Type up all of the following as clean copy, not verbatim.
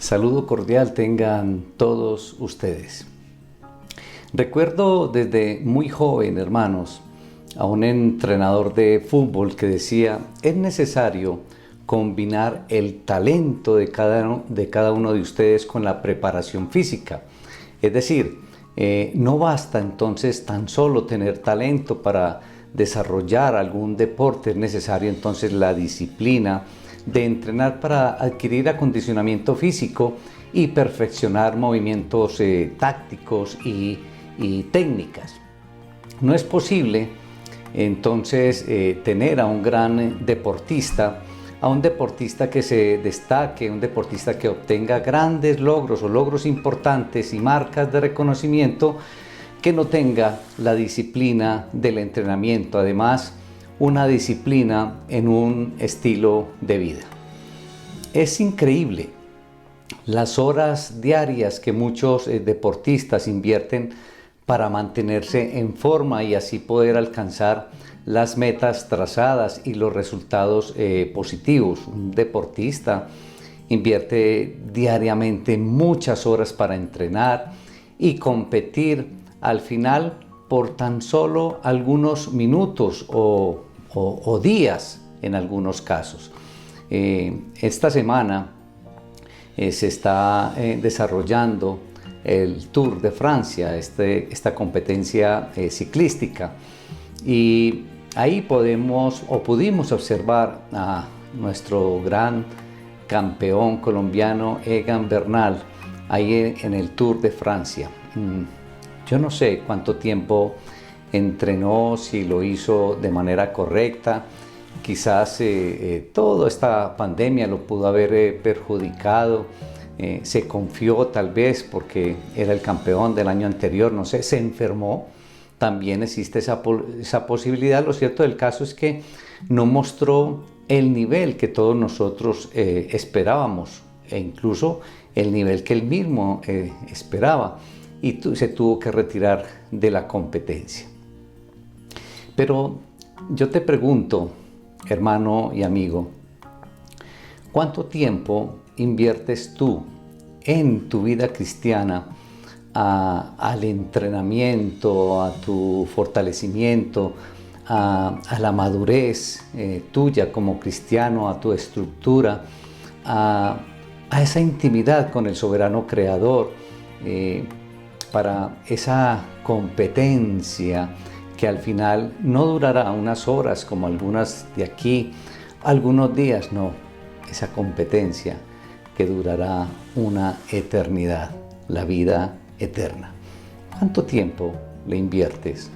Saludo cordial tengan todos ustedes. Recuerdo desde muy joven, hermanos, a un entrenador de fútbol que decía: es necesario combinar el talento de cada uno de ustedes con la preparación física. Es decir, no basta entonces tan solo tener talento para desarrollar algún deporte, es necesario entonces la disciplina de entrenar para adquirir acondicionamiento físico y perfeccionar movimientos tácticos y técnicas. No es posible entonces tener a un gran deportista, a un deportista que se destaque, un deportista que obtenga grandes logros o logros importantes y marcas de reconocimiento, que no tenga la disciplina del entrenamiento, además una disciplina en un estilo de vida. Es increíble las horas diarias que muchos deportistas invierten para mantenerse en forma y así poder alcanzar las metas trazadas y los resultados positivos. Un deportista invierte diariamente muchas horas para entrenar y competir al final por tan solo algunos minutos o días en algunos casos. Esta semana se está desarrollando el Tour de Francia, esta competencia ciclística, y ahí pudimos observar a nuestro gran campeón colombiano Egan Bernal ahí en el Tour de Francia. Yo no sé cuánto tiempo entrenó, si lo hizo de manera correcta. Quizás toda esta pandemia lo pudo haber perjudicado. Se confió tal vez porque era el campeón del año anterior, no sé, se enfermó. También existe esa posibilidad. Lo cierto del caso es que no mostró el nivel que todos nosotros esperábamos, e incluso el nivel que él mismo esperaba, y se tuvo que retirar de la competencia. Pero yo te pregunto, hermano y amigo, ¿cuánto tiempo inviertes tú en tu vida cristiana al entrenamiento, a tu fortalecimiento, a la madurez tuya como cristiano, a tu estructura, a esa intimidad con el soberano creador, para esa competencia que al final no durará unas horas como algunas de aquí, algunos días? No, esa competencia que durará una eternidad, la vida eterna. ¿Cuánto tiempo le inviertes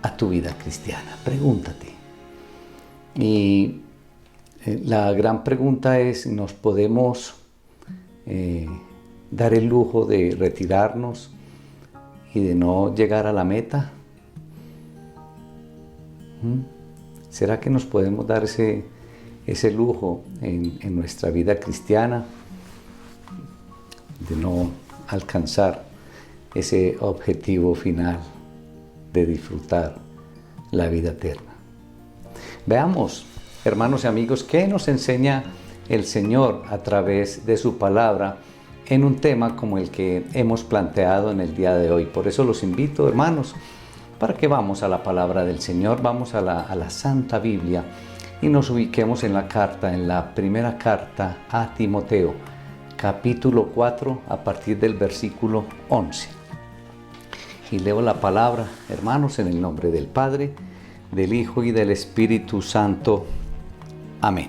a tu vida cristiana? Pregúntate. Y la gran pregunta es: ¿nos podemos dar el lujo de retirarnos y de no llegar a la meta? ¿Será que nos podemos dar ese lujo en nuestra vida cristiana de no alcanzar ese objetivo final de disfrutar la vida eterna? Veamos, hermanos y amigos, qué nos enseña el Señor a través de su palabra en un tema como el que hemos planteado en el día de hoy. Por eso los invito, hermanos, para que vamos a la palabra del Señor, vamos a la Santa Biblia y nos ubiquemos en la primera carta a Timoteo, capítulo 4, a partir del versículo 11. Y leo la palabra, hermanos, en el nombre del Padre, del Hijo y del Espíritu Santo. Amén.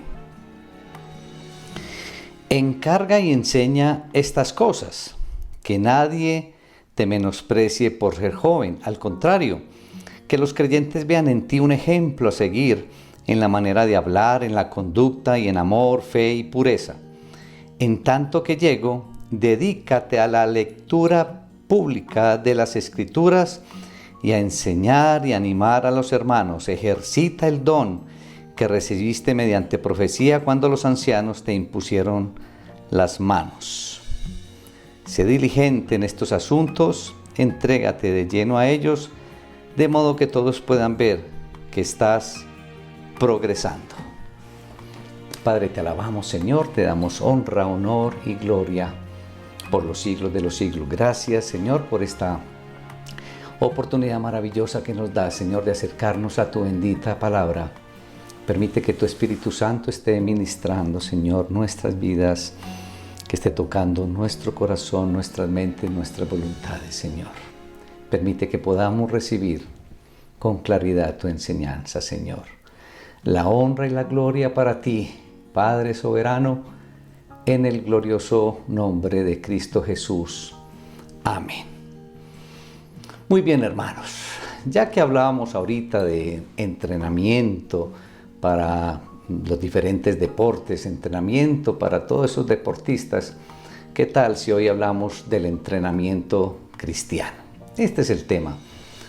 Encarga y enseña estas cosas, que nadie te menosprecie por ser joven. Al contrario, que los creyentes vean en ti un ejemplo a seguir en la manera de hablar, en la conducta y en amor, fe y pureza. En tanto que llego, dedícate a la lectura pública de las Escrituras y a enseñar y animar a los hermanos. Ejercita el don que recibiste mediante profecía cuando los ancianos te impusieron las manos. Sé diligente en estos asuntos, entrégate de lleno a ellos, de modo que todos puedan ver que estás progresando. Padre, te alabamos, Señor, te damos honra, honor y gloria por los siglos de los siglos. Gracias, Señor, por esta oportunidad maravillosa que nos da, Señor, de acercarnos a tu bendita palabra. Permite que tu Espíritu Santo esté ministrando, Señor, nuestras vidas, que esté tocando nuestro corazón, nuestras mentes, nuestras voluntades, Señor. Permite que podamos recibir con claridad tu enseñanza, Señor. La honra y la gloria para ti, Padre soberano, en el glorioso nombre de Cristo Jesús. Amén. Muy bien, hermanos, ya que hablábamos ahorita de entrenamiento para los diferentes deportes, entrenamiento para todos esos deportistas, ¿qué tal si hoy hablamos del entrenamiento cristiano? Este es el tema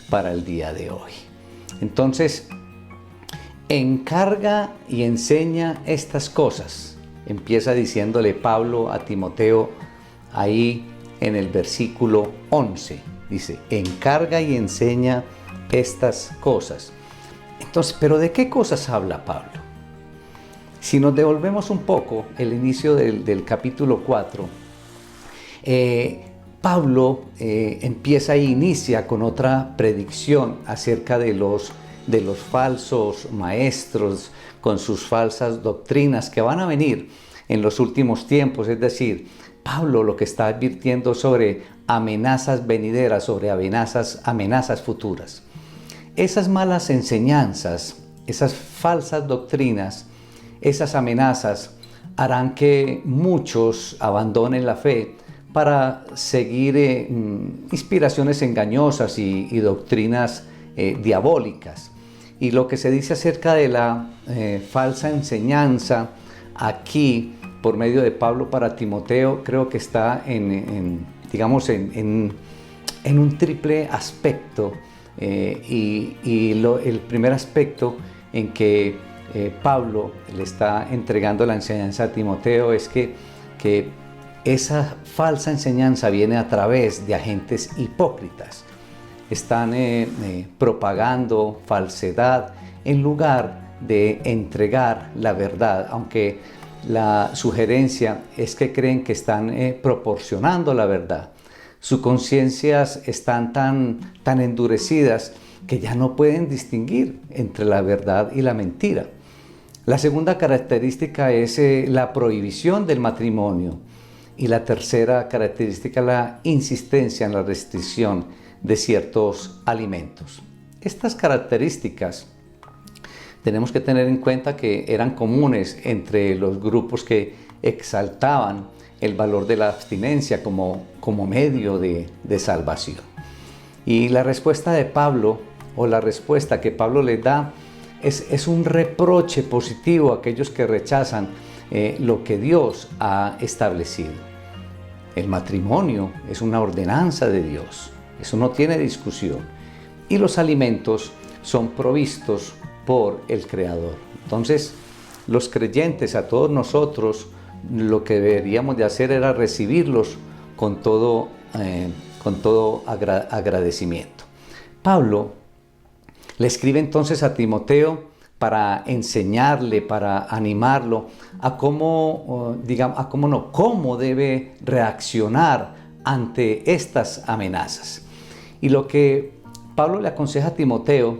para el día de hoy. Entonces, encarga y enseña estas cosas. Empieza diciéndole Pablo a Timoteo ahí en el versículo 11. Dice, encarga y enseña estas cosas. Entonces, ¿pero de qué cosas habla Pablo? Si nos devolvemos un poco el inicio del capítulo 4, Pablo empieza e inicia con otra predicción acerca de los falsos maestros con sus falsas doctrinas que van a venir en los últimos tiempos. Es decir, Pablo lo que está advirtiendo sobre amenazas venideras, sobre amenazas futuras. Esas malas enseñanzas, esas falsas doctrinas, esas amenazas harán que muchos abandonen la fe para seguir inspiraciones engañosas y doctrinas diabólicas. Y lo que se dice acerca de la falsa enseñanza aquí por medio de Pablo para Timoteo, creo que está en un triple aspecto. El primer aspecto en que Pablo le está entregando la enseñanza a Timoteo es que esa falsa enseñanza viene a través de agentes hipócritas. Están propagando falsedad en lugar de entregar la verdad, aunque la sugerencia es que creen que están proporcionando la verdad. Sus conciencias están tan endurecidas que ya no pueden distinguir entre la verdad y la mentira. La segunda característica es la prohibición del matrimonio. Y la tercera característica, la insistencia en la restricción de ciertos alimentos. Estas características tenemos que tener en cuenta que eran comunes entre los grupos que exaltaban el valor de la abstinencia como medio de salvación. Y la respuesta de Pablo, o la respuesta que Pablo les da, es un reproche positivo a aquellos que rechazan lo que Dios ha establecido. El matrimonio es una ordenanza de Dios, eso no tiene discusión. Y los alimentos son provistos por el Creador. Entonces, los creyentes, a todos nosotros, lo que deberíamos de hacer era recibirlos con todo agradecimiento. Pablo le escribe entonces a Timoteo para enseñarle, para animarlo a cómo debe reaccionar ante estas amenazas. Y lo que Pablo le aconseja a Timoteo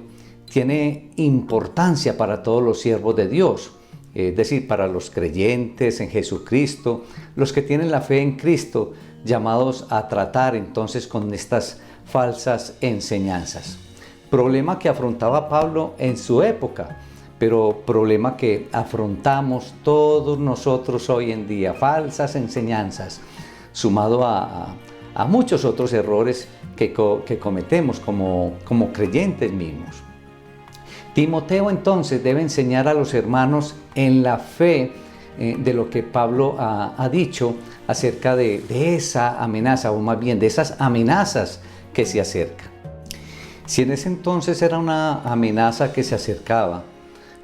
tiene importancia para todos los siervos de Dios, es decir, para los creyentes en Jesucristo, los que tienen la fe en Cristo, llamados a tratar entonces con estas falsas enseñanzas. Problema que afrontaba Pablo en su época, pero problema que afrontamos todos nosotros hoy en día, falsas enseñanzas, sumado a muchos otros errores que cometemos como creyentes mismos. Timoteo entonces debe enseñar a los hermanos en la fe de lo que Pablo ha dicho acerca de esa amenaza, o más bien de esas amenazas que se acercan. Si en ese entonces era una amenaza que se acercaba,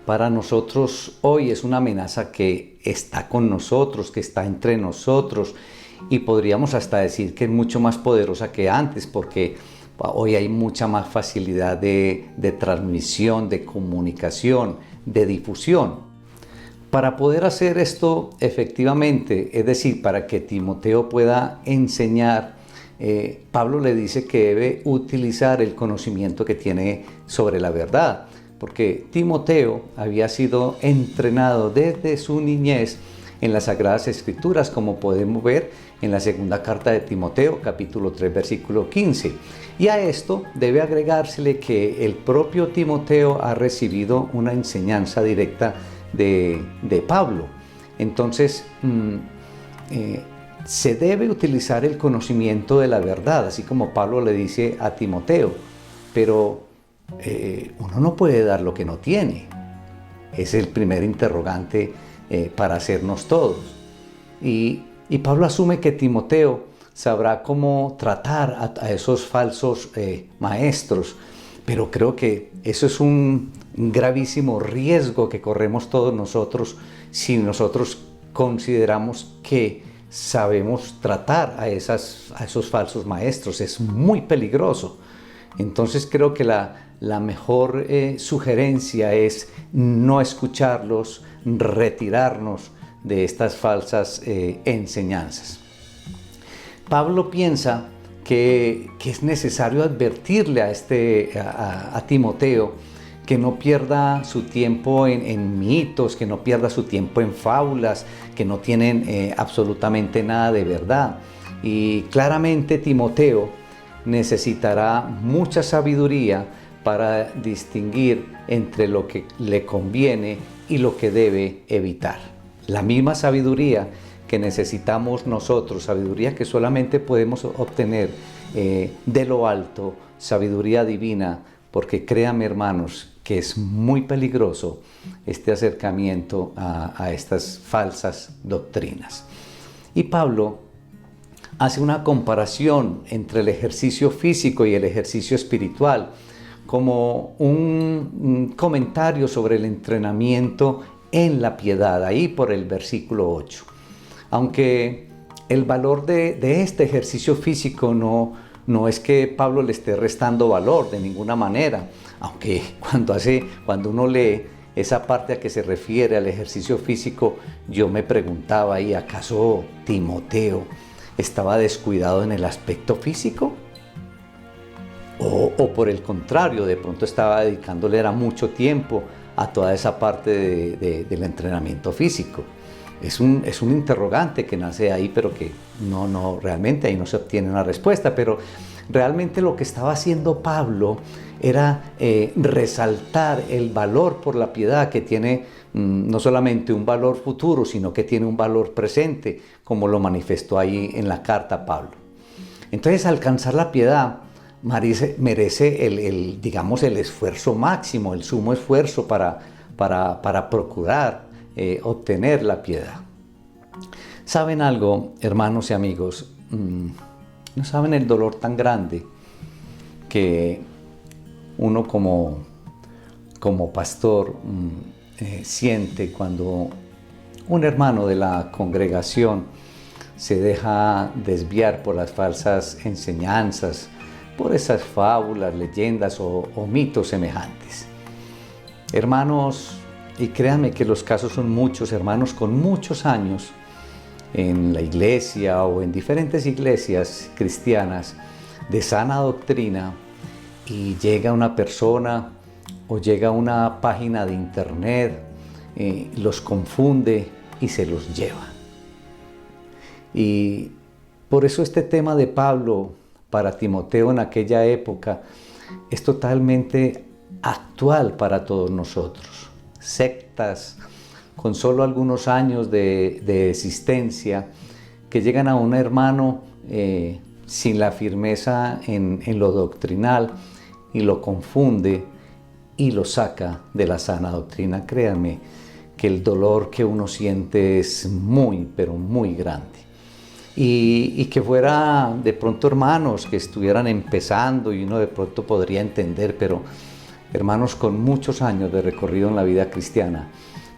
para nosotros hoy es una amenaza que está con nosotros, que está entre nosotros, y podríamos hasta decir que es mucho más poderosa que antes, porque hoy hay mucha más facilidad de transmisión, de comunicación, de difusión. Para poder hacer esto efectivamente, es decir, para que Timoteo pueda enseñar, Pablo le dice que debe utilizar el conocimiento que tiene sobre la verdad, porque Timoteo había sido entrenado desde su niñez en las Sagradas Escrituras, como podemos ver en la segunda carta de Timoteo, capítulo 3, versículo 15. Y a esto debe agregársele que el propio Timoteo ha recibido una enseñanza directa de Pablo. Entonces, se debe utilizar el conocimiento de la verdad, así como Pablo le dice a Timoteo, pero uno no puede dar lo que no tiene. Es el primer interrogante para hacernos todos. Y Pablo asume que Timoteo sabrá cómo tratar a esos falsos maestros, pero creo que eso es un gravísimo riesgo que corremos todos nosotros si nosotros consideramos que sabemos tratar a esos falsos maestros. Es muy peligroso. Entonces creo que la mejor sugerencia es no escucharlos, retirarnos de estas falsas enseñanzas. Pablo piensa que es necesario advertirle a Timoteo que no pierda su tiempo en mitos, que no pierda su tiempo en fábulas, que no tienen absolutamente nada de verdad. Y claramente Timoteo necesitará mucha sabiduría para distinguir entre lo que le conviene y lo que debe evitar. La misma sabiduría que necesitamos nosotros, sabiduría que solamente podemos obtener de lo alto, sabiduría divina, porque créanme, hermanos, que es muy peligroso este acercamiento a estas falsas doctrinas. Y Pablo hace una comparación entre el ejercicio físico y el ejercicio espiritual, como un comentario sobre el entrenamiento en la piedad, ahí por el versículo 8. Aunque el valor de este ejercicio físico no es que Pablo le esté restando valor de ninguna manera, aunque cuando uno lee esa parte a que se refiere al ejercicio físico, yo me preguntaba, ¿y acaso Timoteo estaba descuidado en el aspecto físico? O por el contrario, de pronto estaba dedicándole mucho tiempo a toda esa parte del entrenamiento físico. Es un interrogante que nace ahí, pero que realmente ahí no se obtiene una respuesta. Pero realmente lo que estaba haciendo Pablo era resaltar el valor por la piedad, que tiene no solamente un valor futuro, sino que tiene un valor presente, como lo manifestó ahí en la carta a Pablo. Entonces, alcanzar la piedad merece el esfuerzo máximo, el sumo esfuerzo para procurar obtener la piedad. ¿Saben algo, hermanos y amigos? ¿No saben el dolor tan grande que uno como pastor siente cuando un hermano de la congregación se deja desviar por las falsas enseñanzas, por esas fábulas, leyendas o mitos semejantes? Hermanos, y créanme que los casos son muchos, hermanos con muchos años en la iglesia o en diferentes iglesias cristianas de sana doctrina, y llega una persona o llega una página de internet, los confunde y se los lleva. Y por eso este tema de Pablo para Timoteo en aquella época es totalmente actual para todos nosotros. Sectas con solo algunos años de existencia que llegan a un hermano sin la firmeza en lo doctrinal y lo confunde y lo saca de la sana doctrina. Créanme que el dolor que uno siente es muy, pero muy grande. Y que fuera de pronto hermanos que estuvieran empezando y uno de pronto podría entender, pero hermanos con muchos años de recorrido en la vida cristiana,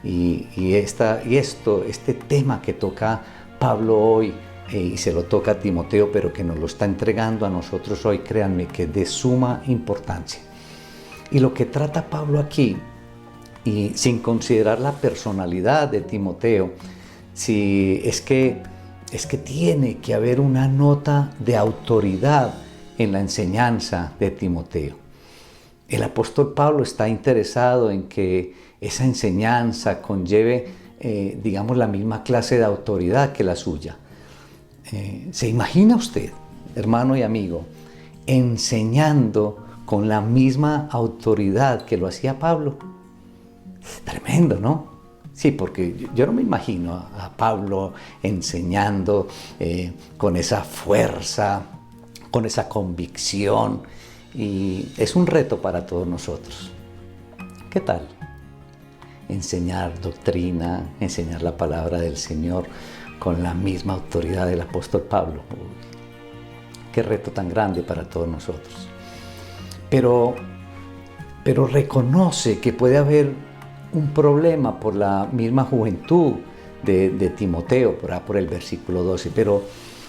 este tema que toca Pablo hoy y se lo toca a Timoteo, pero que nos lo está entregando a nosotros hoy, créanme que es de suma importancia. Y lo que trata Pablo aquí y sin considerar la personalidad de Timoteo, si es que tiene que haber una nota de autoridad en la enseñanza de Timoteo. El apóstol Pablo está interesado en que esa enseñanza conlleve, digamos, la misma clase de autoridad que la suya. ¿Se imagina usted, hermano y amigo, enseñando con la misma autoridad que lo hacía Pablo? Tremendo, ¿no? Sí, porque yo no me imagino a Pablo enseñando con esa fuerza, con esa convicción, y es un reto para todos nosotros. ¿Qué tal? Enseñar doctrina, enseñar la palabra del Señor con la misma autoridad del apóstol Pablo. Uy, qué reto tan grande para todos nosotros. Pero reconoce que puede haber un problema por la misma juventud de Timoteo, por el versículo 12,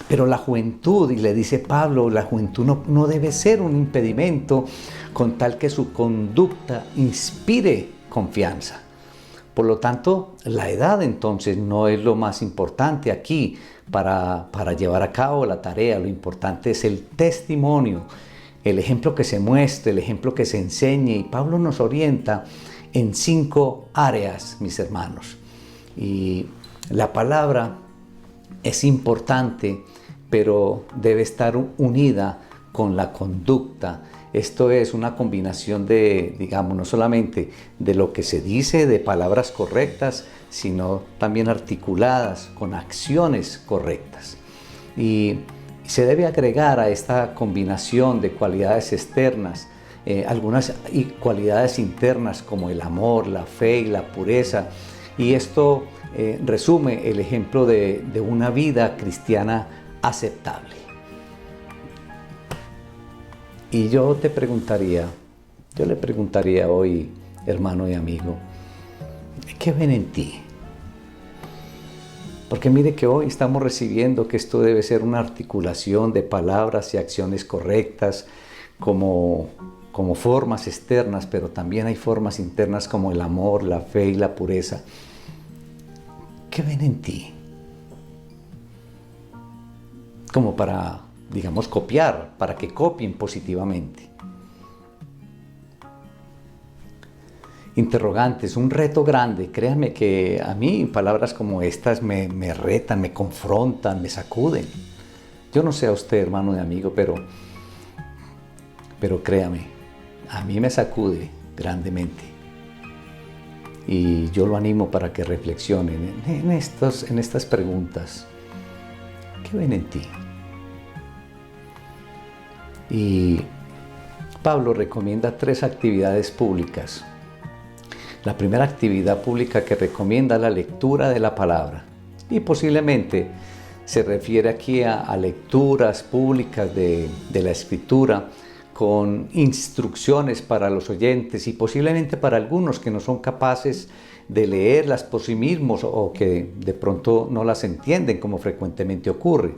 pero la juventud, y le dice Pablo, la juventud no debe ser un impedimento con tal que su conducta inspire confianza. Por lo tanto, la edad entonces no es lo más importante aquí para llevar a cabo la tarea. Lo importante es el testimonio, el ejemplo que se muestre, el ejemplo que se enseñe. Y Pablo nos orienta en 5 áreas, mis hermanos. Y la palabra es importante, pero debe estar unida con la conducta. Esto es una combinación de, digamos, no solamente de lo que se dice, de palabras correctas, sino también articuladas con acciones correctas. Y se debe agregar a esta combinación de cualidades externas algunas cualidades internas como el amor, la fe y la pureza. Y esto resume el ejemplo de una vida cristiana aceptable. Y yo le preguntaría hoy, hermano y amigo, ¿qué ven en ti? Porque mire que hoy estamos recibiendo que esto debe ser una articulación de palabras y acciones correctas como formas externas, pero también hay formas internas como el amor, la fe y la pureza. ¿Qué ven en ti? Como para, digamos, copiar, para que copien positivamente. Interrogantes, un reto grande. Créanme que a mí palabras como estas me retan, me confrontan, me sacuden. Yo no sé a usted, hermano y amigo, pero créame, a mí me sacude grandemente. Y yo lo animo para que reflexionen en estas preguntas. ¿Qué ven en ti? Y Pablo recomienda 3 actividades públicas. La primera actividad pública que recomienda es la lectura de la palabra. Y posiblemente se refiere aquí a lecturas públicas de la Escritura con instrucciones para los oyentes y posiblemente para algunos que no son capaces de leerlas por sí mismos o que de pronto no las entienden como frecuentemente ocurre.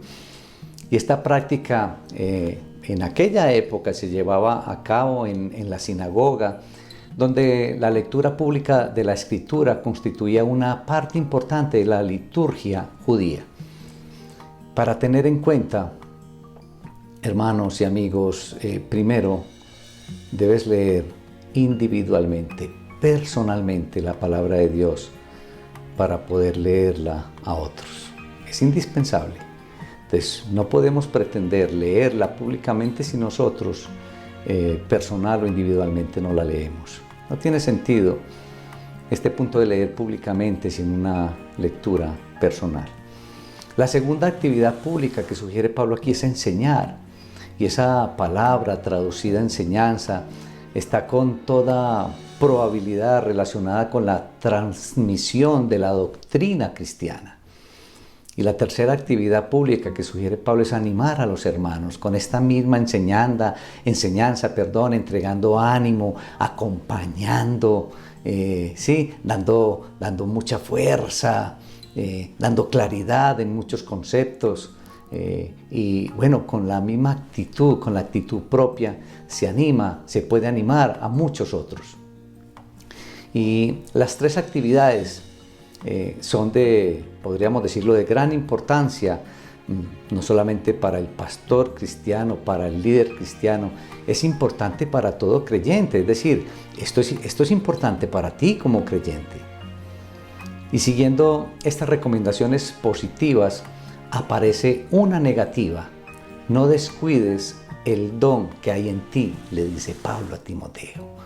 Y esta práctica en aquella época se llevaba a cabo en la sinagoga, donde la lectura pública de la Escritura constituía una parte importante de la liturgia judía. Para tener en cuenta, hermanos y amigos, primero debes leer individualmente, personalmente la palabra de Dios para poder leerla a otros. Es indispensable. Entonces, no podemos pretender leerla públicamente si nosotros personal o individualmente no la leemos. No tiene sentido este punto de leer públicamente sin una lectura personal. La segunda actividad pública que sugiere Pablo aquí es enseñar. Y esa palabra traducida enseñanza está con toda probabilidad relacionada con la transmisión de la doctrina cristiana. Y la tercera actividad pública que sugiere Pablo es animar a los hermanos con esta misma enseñanza, entregando ánimo, acompañando, dando mucha fuerza, dando claridad en muchos conceptos. Y bueno, con la misma actitud, con la actitud propia, se puede animar a muchos otros. Y las tres actividades son de, podríamos decirlo, de gran importancia, no solamente para el pastor cristiano, para el líder cristiano, es importante para todo creyente. Es decir, esto es importante para ti como creyente. Y siguiendo estas recomendaciones positivas, aparece una negativa. No descuides el don que hay en ti, le dice Pablo a Timoteo.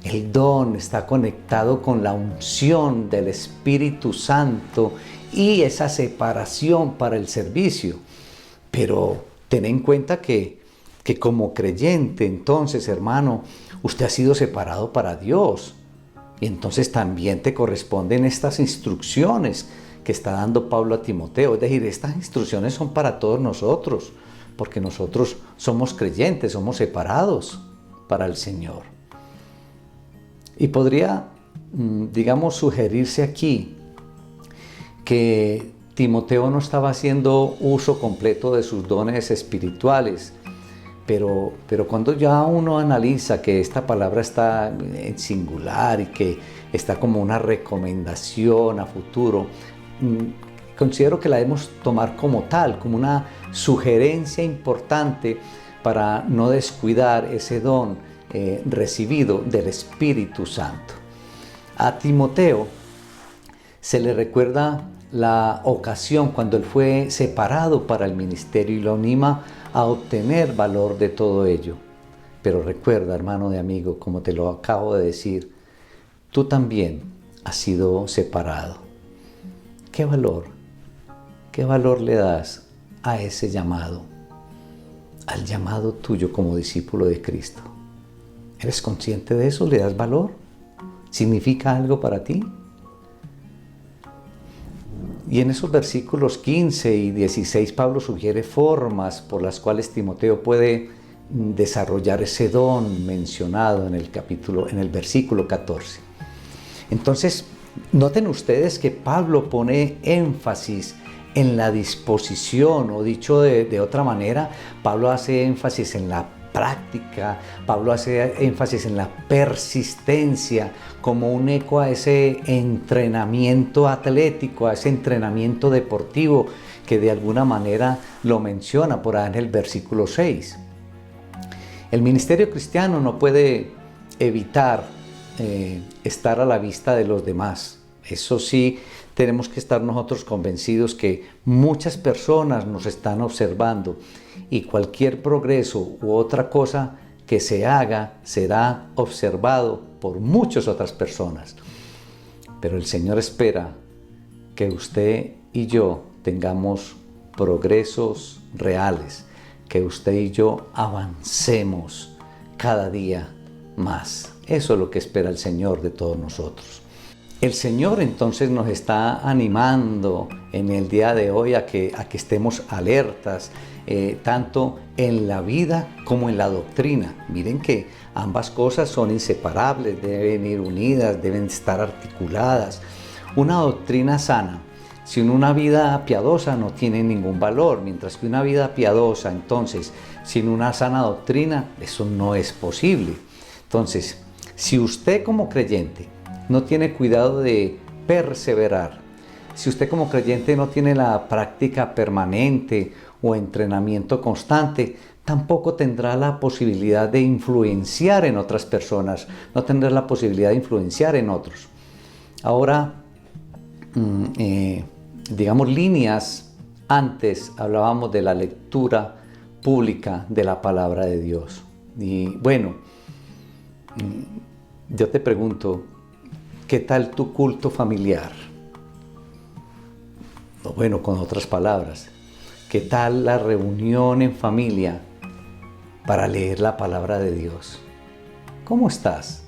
El don está conectado con la unción del Espíritu Santo y esa separación para el servicio. Pero ten en cuenta que como creyente, entonces, hermano, usted ha sido separado para Dios. Y entonces también te corresponden estas instrucciones que está dando Pablo a Timoteo. Es decir, estas instrucciones son para todos nosotros, porque nosotros somos creyentes, somos separados para el Señor. Y podría, digamos, sugerirse aquí que Timoteo no estaba haciendo uso completo de sus dones espirituales, pero cuando ya uno analiza que esta palabra está en singular y que está como una recomendación a futuro, considero que la debemos tomar como tal, como una sugerencia importante para no descuidar ese don recibido del Espíritu Santo. A Timoteo se le recuerda la ocasión cuando él fue separado para el ministerio y lo anima a obtener valor de todo ello. Pero recuerda, hermano de amigo, como te lo acabo de decir, tú también has sido separado. ¿Qué valor le das a ese llamado? Al llamado tuyo como discípulo de Cristo. ¿Eres consciente de eso? ¿Le das valor? ¿Significa algo para ti? Y en esos versículos 15 y 16 Pablo sugiere formas por las cuales Timoteo puede desarrollar ese don mencionado en el versículo 14. Entonces, noten ustedes que Pablo pone énfasis en la disposición, o dicho de otra manera, Pablo hace énfasis en la práctica, Pablo hace énfasis en la persistencia como un eco a ese entrenamiento atlético, a ese entrenamiento deportivo que de alguna manera lo menciona por ahí en el versículo 6. El ministerio cristiano no puede evitar estar a la vista de los demás. Eso sí, tenemos que estar nosotros convencidos que muchas personas nos están observando y cualquier progreso u otra cosa que se haga será observado por muchas otras personas. Pero el Señor espera que usted y yo tengamos progresos reales, que usted y yo avancemos cada día más. Eso es lo que espera el Señor de todos nosotros. El Señor entonces nos está animando en el día de hoy a que estemos alertas, tanto en la vida como en la doctrina. Miren que ambas cosas son inseparables, deben ir unidas, deben estar articuladas. Una doctrina sana, sin una vida piadosa, no tiene ningún valor, mientras que una vida piadosa, entonces, sin una sana doctrina, eso no es posible. Entonces, si usted como creyente no tiene cuidado de perseverar, si usted como creyente no tiene la práctica permanente o entrenamiento constante, tampoco tendrá la posibilidad de influenciar en otras personas, no tendrá la posibilidad de influenciar en otros. Ahora, digamos líneas, antes hablábamos de la lectura pública de la palabra de Dios. Y bueno, yo te pregunto, ¿qué tal tu culto familiar? Bueno, con otras palabras, ¿qué tal la reunión en familia para leer la palabra de Dios? ¿Cómo estás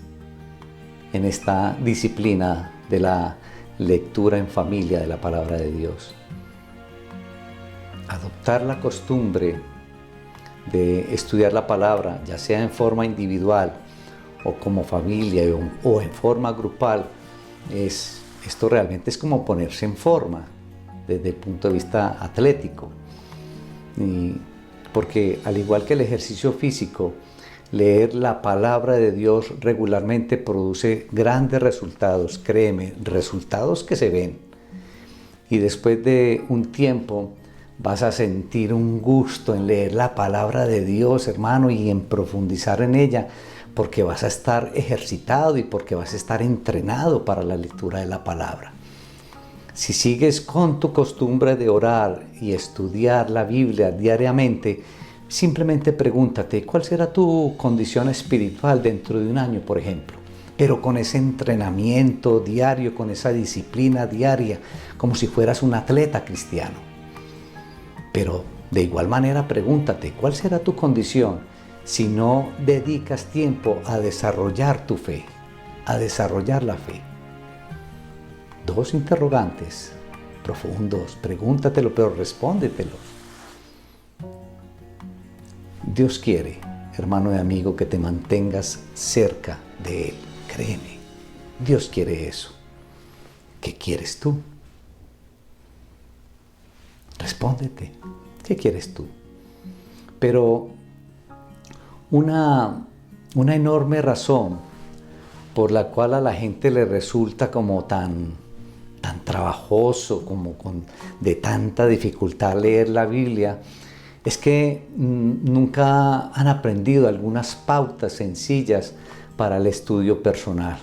en esta disciplina de la lectura en familia de la palabra de Dios? Adoptar la costumbre de estudiar la palabra, ya sea en forma individual o como familia o en forma grupal, esto realmente es como ponerse en forma desde el punto de vista atlético. Porque al igual que el ejercicio físico, leer la palabra de Dios regularmente produce grandes resultados, créeme, resultados que se ven. Y después de un tiempo vas a sentir un gusto en leer la palabra de Dios, hermano, y en profundizar en ella, porque vas a estar ejercitado y porque vas a estar entrenado para la lectura de la palabra. Si sigues con tu costumbre de orar y estudiar la Biblia diariamente, simplemente pregúntate, ¿cuál será tu condición espiritual dentro de un año, por ejemplo? Pero con ese entrenamiento diario, con esa disciplina diaria, como si fueras un atleta cristiano. Pero de igual manera pregúntate, ¿cuál será tu condición si no dedicas tiempo a desarrollar tu fe, a desarrollar la fe? Dos interrogantes profundos, pregúntatelo, pero respóndetelo. Dios quiere, hermano y amigo, que te mantengas cerca de Él. Créeme, Dios quiere eso. ¿Qué quieres tú? Respóndete, ¿qué quieres tú? Pero una enorme razón por la cual a la gente le resulta como tan trabajoso, como de tanta dificultad leer la Biblia, es que nunca han aprendido algunas pautas sencillas para el estudio personal.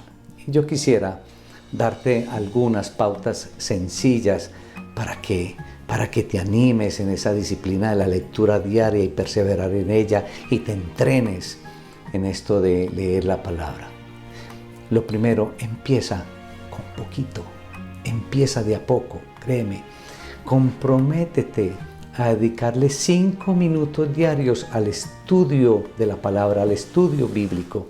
Y yo quisiera darte algunas pautas sencillas para que te animes en esa disciplina de la lectura diaria y perseverar en ella y te entrenes en esto de leer la palabra. Lo primero, empieza con poquito, empieza de a poco, créeme. Comprométete a dedicarle 5 minutos diarios al estudio de la palabra, al estudio bíblico.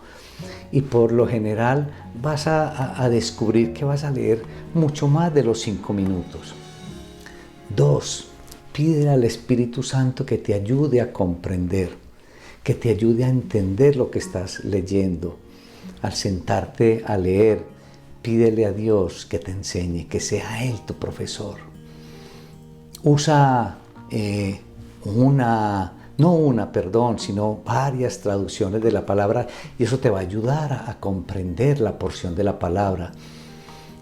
Y por lo general vas a descubrir que vas a leer mucho más de los 5 minutos. 2. Pide al Espíritu Santo que te ayude a comprender, que te ayude a entender lo que estás leyendo. Al sentarte a leer, pídele a Dios que te enseñe, que sea Él tu profesor. Usa sino varias traducciones de la palabra y eso te va a ayudar a comprender la porción de la palabra.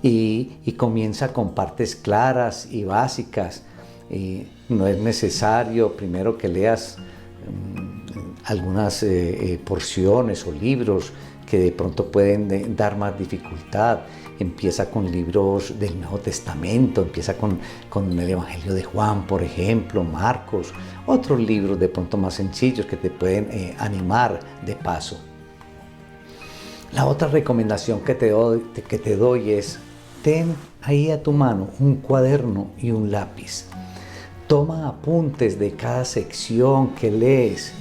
Y comienza con partes claras y básicas. No es necesario primero que leas algunas porciones o libros que de pronto pueden dar más dificultad. Empieza con libros del Nuevo Testamento, empieza con el Evangelio de Juan, por ejemplo, Marcos, otros libros de pronto más sencillos que te pueden animar de paso. La otra recomendación que te doy es, ten ahí a tu mano un cuaderno y un lápiz. Toma apuntes de cada sección que lees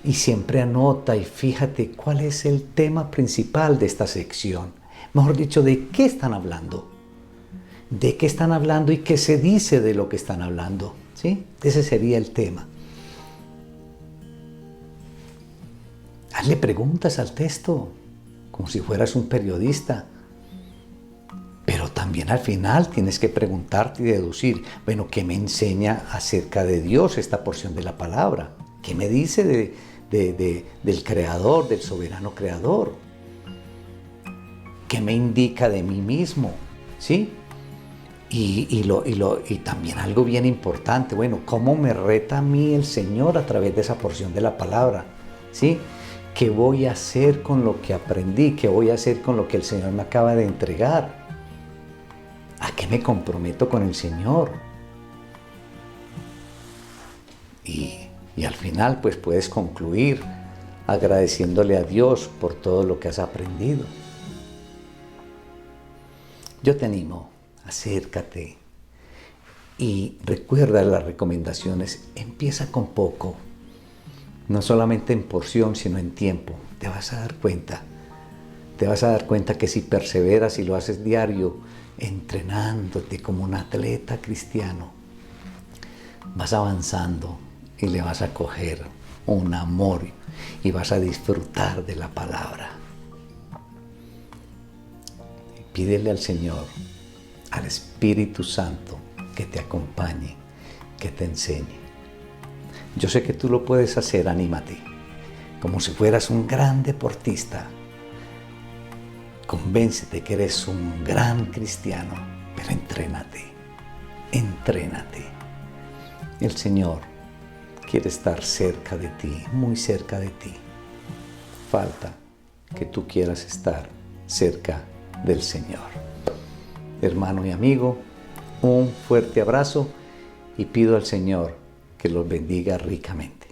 y siempre anota y fíjate cuál es el tema principal de esta sección. Mejor dicho, ¿de qué están hablando? ¿De qué están hablando y qué se dice de lo que están hablando? ¿Sí? Ese sería el tema. Hazle preguntas al texto, como si fueras un periodista. Pero también al final tienes que preguntarte y deducir, bueno, ¿qué me enseña acerca de Dios esta porción de la palabra? ¿Qué me dice del Creador, del soberano Creador? ¿Qué me indica de mí mismo? ¿Sí? Y también algo bien importante, bueno, ¿cómo me reta a mí el Señor a través de esa porción de la palabra? ¿Sí? ¿Qué voy a hacer con lo que aprendí? ¿Qué voy a hacer con lo que el Señor me acaba de entregar? ¿A qué me comprometo con el Señor? Y al final pues puedes concluir agradeciéndole a Dios por todo lo que has aprendido. Yo te animo, acércate y recuerda las recomendaciones. Empieza con poco, no solamente en porción, sino en tiempo. Te vas a dar cuenta que si perseveras y lo haces diario, entrenándote como un atleta cristiano, vas avanzando y le vas a coger un amor y vas a disfrutar de la palabra. Pídele al Señor, al Espíritu Santo, que te acompañe, que te enseñe. Yo sé que tú lo puedes hacer, anímate. como si fueras un gran deportista. Convéncete que eres un gran cristiano, pero entrénate, entrénate. El Señor quiere estar cerca de ti, muy cerca de ti. Falta que tú quieras estar cerca del Señor. Hermano y amigo, un fuerte abrazo y pido al Señor que los bendiga ricamente.